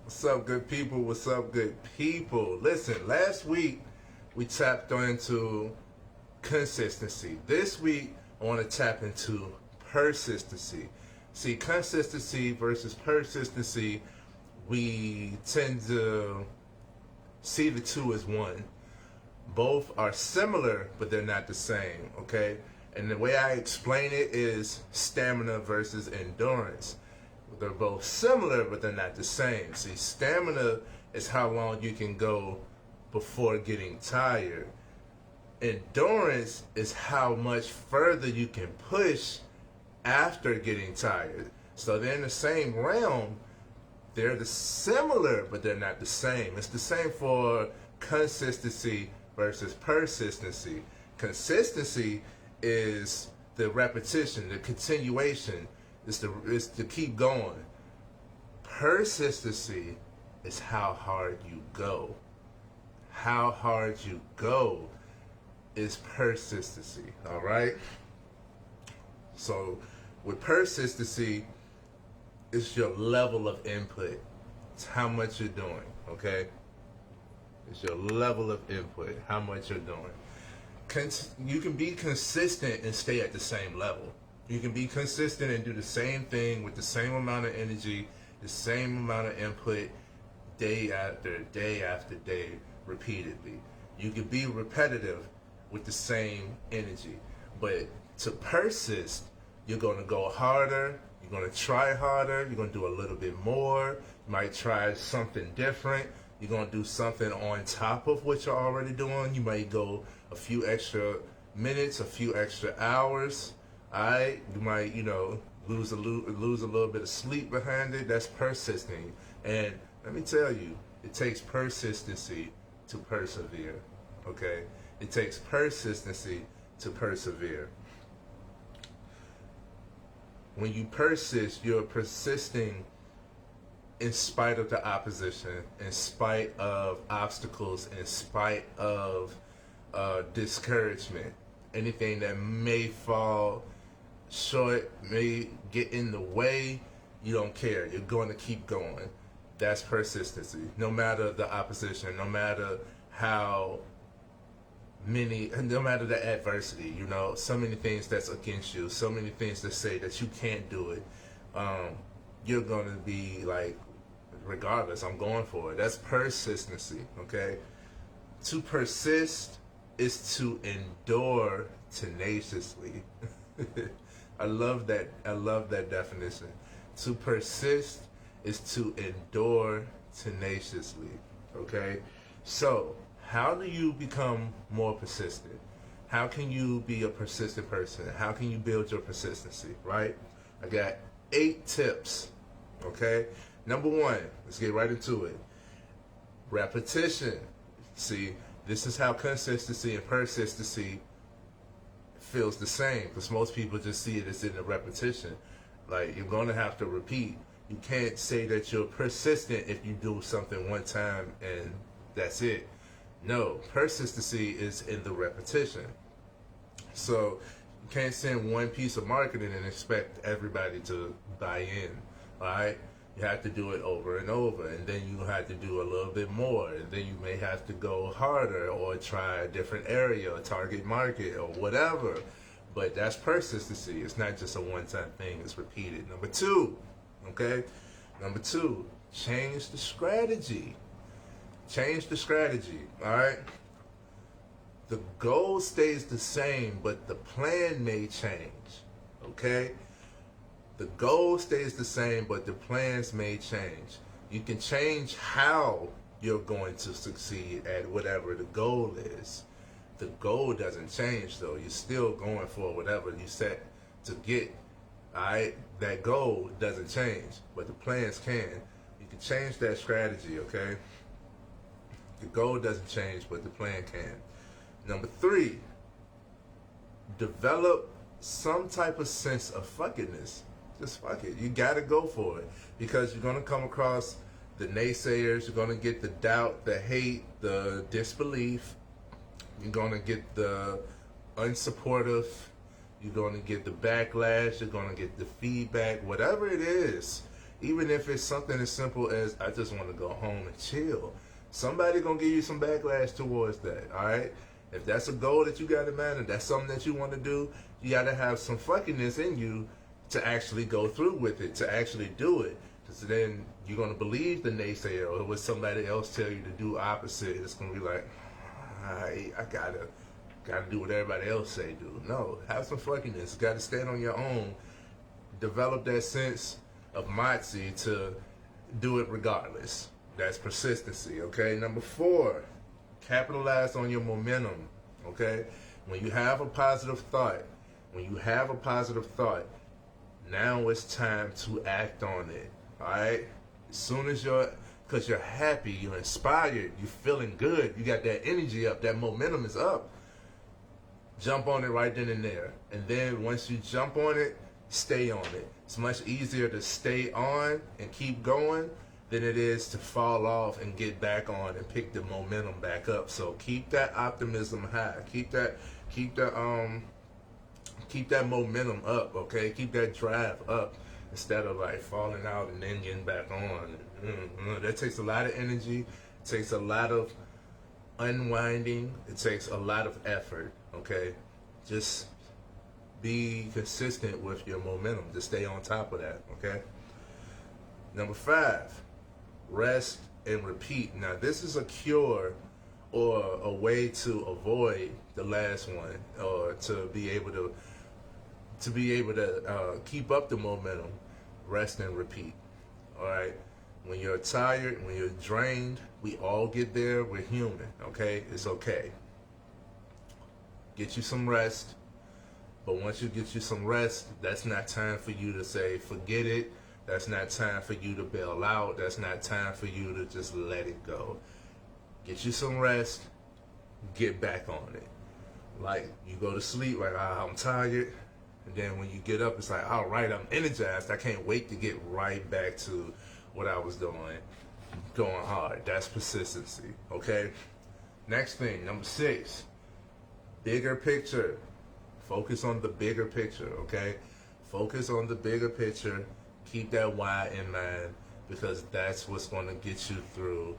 What's up, good people? What's up, good people? Listen, last week we tapped into consistency. This week I want to tap into persistency. See, consistency versus persistency, we tend to see the two as one. Both are similar, but they're not the same, okay? And the way I explain it is stamina versus endurance. They're both similar, but they're not the same. See, stamina is how long you can go before getting tired. Endurance is how much further you can push after getting tired. So they're in the same realm. They're similar, but they're not the same. It's the same for consistency versus persistency. Consistency is the repetition, the continuation. It's to keep going. Persistency is how hard you go. How hard you go is persistency. All right. So with persistency, it's your level of input. It's how much you're doing. Okay. It's your level of input. How much you're doing. You can be consistent and stay at the same level. You can be consistent and do the same thing with the same amount of energy, the same amount of input, day after day, repeatedly. You can be repetitive with the same energy. But to persist, you're going to go harder, you're going to try harder, you're going to do a little bit more, you might try something different, you're going to do something on top of what you're already doing. You might go a few extra minutes, a few extra hours. Alright, you might, lose a little bit of sleep behind it. That's persisting. And let me tell you, it takes persistency to persevere. Okay? It takes persistency to persevere. When you persist, you're persisting in spite of the opposition, in spite of obstacles, in spite of discouragement. Anything that may fall short, may get in the way, you don't care. You're going to keep going. That's persistency. No matter the opposition, no matter no matter the adversity, so many things that's against you, so many things that say that you can't do it. You're going to be like, regardless, I'm going for it. That's persistency, okay? To persist is to endure tenaciously. I love that definition. To persist is to endure tenaciously. Okay? So, how do you become more persistent? How can you be a persistent person? How can you build your persistency, right? I got 8 tips. Okay? Number 1, let's get right into it. Repetition. See, this is how consistency and persistency feels the same, because most people just see it as in the repetition. Like, you're going to have to repeat. You can't say that you're persistent if you do something one time and that's it. No, persistency is in the repetition. So you can't send one piece of marketing and expect everybody to buy in. All right? You have to do it over and over, and then you have to do a little bit more, and then you may have to go harder or try a different area, a target market, or whatever. But that's persistency. It's not just a one-time thing. It's repeated. Number 2, okay? Number 2, change the strategy. Change the strategy, all right? The goal stays the same, but the plan may change, okay? The goal stays the same, but the plans may change. You can change how you're going to succeed at whatever the goal is. The goal doesn't change, though. You're still going for whatever you set to get. All right? That goal doesn't change, but the plans can. You can change that strategy, okay? The goal doesn't change, but the plan can. Number 3, develop some type of sense of fuckiness. Just fuck it. You gotta go for it, because you're gonna come across the naysayers. You're gonna get the doubt, the hate, the disbelief. You're gonna get the unsupportive. You're gonna get the backlash. You're gonna get the feedback. Whatever it is, Even if it's something as simple as I just want to go home and chill. Somebody gonna give you some backlash towards that, alright? If that's a goal that you got in mind and that's something that you want to do, you got to have some fuckiness in you to actually go through with it, to actually do it. Because then you're going to believe the naysayer or what somebody else tell you to do opposite. It's going to be like, I gotta do what everybody else say do. No, have some fuckiness. You got to stand on your own. Develop that sense of moxie to do it regardless. That's persistency, okay? Number 4. Capitalize on your momentum, okay? When you have a positive thought, now it's time to act on it, all right? As soon as because you're happy, you're inspired, you're feeling good, you got that energy up, that momentum is up, jump on it right then and there. And then once you jump on it, stay on it. It's much easier to stay on and keep going than it is to fall off and get back on and pick the momentum back up. So keep that optimism high. Keep that momentum up, okay? Keep that drive up instead of like falling out and then getting back on. That takes a lot of energy. It takes a lot of unwinding. It takes a lot of effort, okay? Just be consistent with your momentum to stay on top of that, okay? Number 5. Rest and repeat. Now, this is a cure or a way to avoid the last one, or to be able to keep up the momentum. Rest and repeat. All right. When you're tired, when you're drained, we all get there. We're human. Okay, it's okay. Get you some rest. But once you get you some rest, that's not time for you to say forget it. That's not time for you to bail out. That's not time for you to just let it go. Get you some rest. Get back on it. Like, you go to sleep, like, I'm tired. And then when you get up, it's like, all right, I'm energized. I can't wait to get right back to what I was doing. Going hard. That's persistency. Okay? Next thing, number 6. Bigger picture. Focus on the bigger picture, okay? Focus on the bigger picture. Keep that why in mind, because that's what's going to get you through.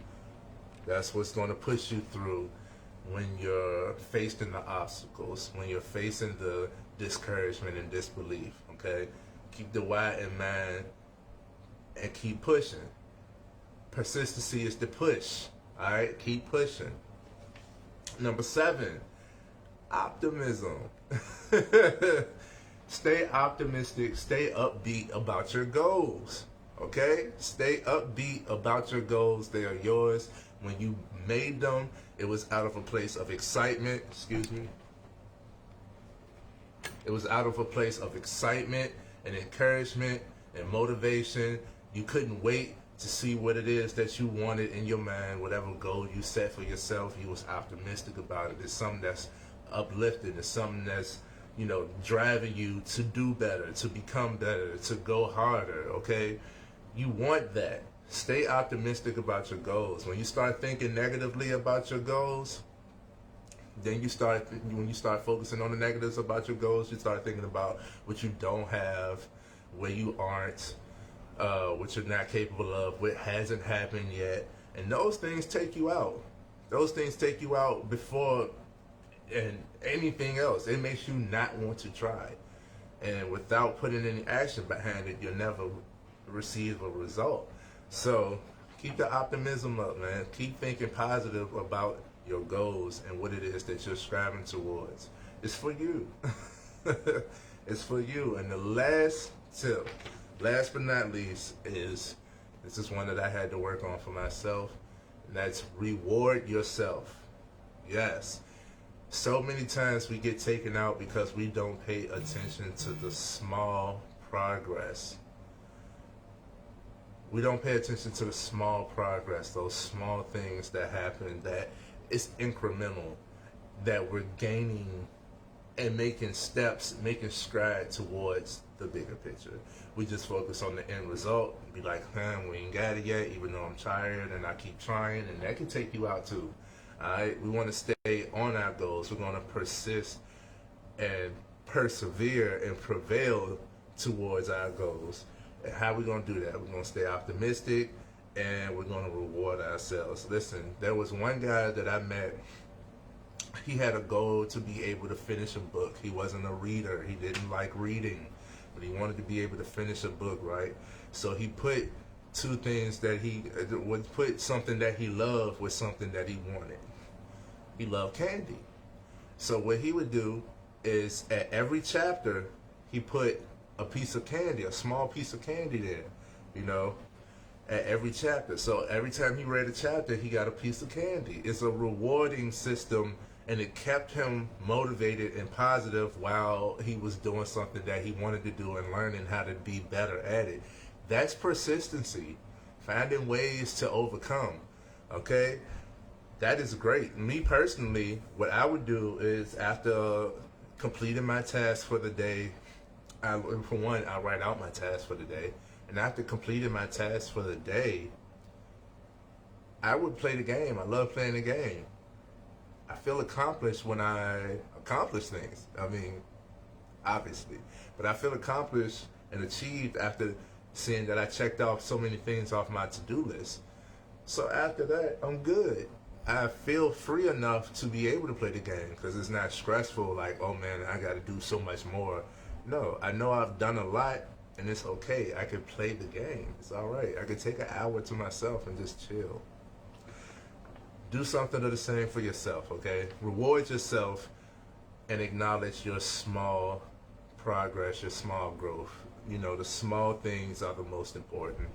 That's what's going to push you through when you're facing the obstacles, when you're facing the discouragement and disbelief, okay? Keep the why in mind and keep pushing. Persistency is the push, all right? Keep pushing. Number 7, optimism. Stay optimistic, stay upbeat about your goals, okay? Stay upbeat about your goals. They are yours. When you made them, it was out of a place of excitement, It was out of a place of excitement and encouragement and motivation. You couldn't wait to see what it is that you wanted in your mind, whatever goal you set for yourself. You was optimistic about it. It's something that's uplifting. It's something that's, driving you to do better, to become better, to go harder, okay? You want that. Stay optimistic about your goals. When you start thinking negatively about your goals, then when you start focusing on the negatives about your goals, you start thinking about what you don't have, where you aren't, what you're not capable of, what hasn't happened yet. And those things take you out. Those things take you out before and anything else. It makes you not want to try. And without putting any action behind it, you'll never receive a result. So keep the optimism up, man. Keep thinking positive about your goals and what it is that you're striving towards. It's for you. It's for you. And the last tip, last but not least, this is one that I had to work on for myself, and that's reward yourself. Yes. So many times we get taken out because we don't pay attention to the small progress. We don't pay attention to the small progress, those small things that happen, that it's incremental, that we're gaining and making steps, making strides towards the bigger picture. We just focus on the end result and be like, we ain't got it yet, even though I'm tired and I keep trying, and that can take you out too. All right, we want to stay on our goals. We're going to persist and persevere and prevail towards our goals. And how we gonna do that? We're gonna stay optimistic, and we're gonna reward ourselves. Listen, there was one guy that I met. He had a goal to be able to finish a book. He wasn't a reader. He didn't like reading, but he wanted to be able to finish a book, right? So he put two things that he would put something that he loved with something that he wanted. He loved candy. So what he would do is at every chapter, he put a piece of candy, a small piece of candy there, you know, at every chapter. So every time he read a chapter, he got a piece of candy. It's a rewarding system, and it kept him motivated and positive while he was doing something that he wanted to do and learning how to be better at it. That's persistency, finding ways to overcome, okay? That is great. Me personally, what I would do is after completing my task for the day, I write out my task for the day. And after completing my task for the day, I would play the game. I love playing the game. I feel accomplished when I accomplish things. I mean, obviously. But I feel accomplished and achieved after seeing that I checked off so many things off my to-do list. So after that, I'm good. I feel free enough to be able to play the game because it's not stressful like, oh man, I got to do so much more. No, I know I've done a lot and it's okay. I can play the game. It's all right. I can take an hour to myself and just chill. Do something of the same for yourself, okay? Reward yourself and acknowledge your small progress, your small growth. You know, the small things are the most important,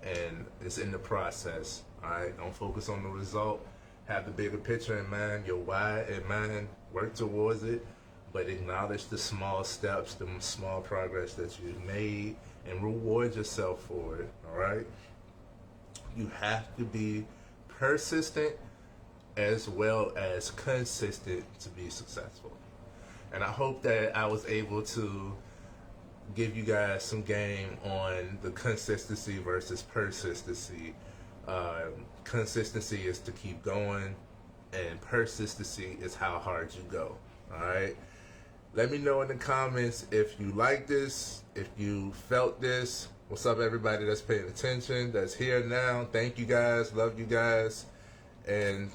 and it's in the process, all right? Don't focus on the result. Have the bigger picture in mind, your why in mind, work towards it, but acknowledge the small steps, the small progress that you've made, and reward yourself for it, all right? You have to be persistent as well as consistent to be successful. And I hope that I was able to give you guys some game on the consistency versus persistency. Consistency is to keep going, and persistency is how hard you go. All right. Let me know in the comments if you like this, if you felt this. What's up, everybody that's paying attention, that's here now. Thank you guys. Love you guys. And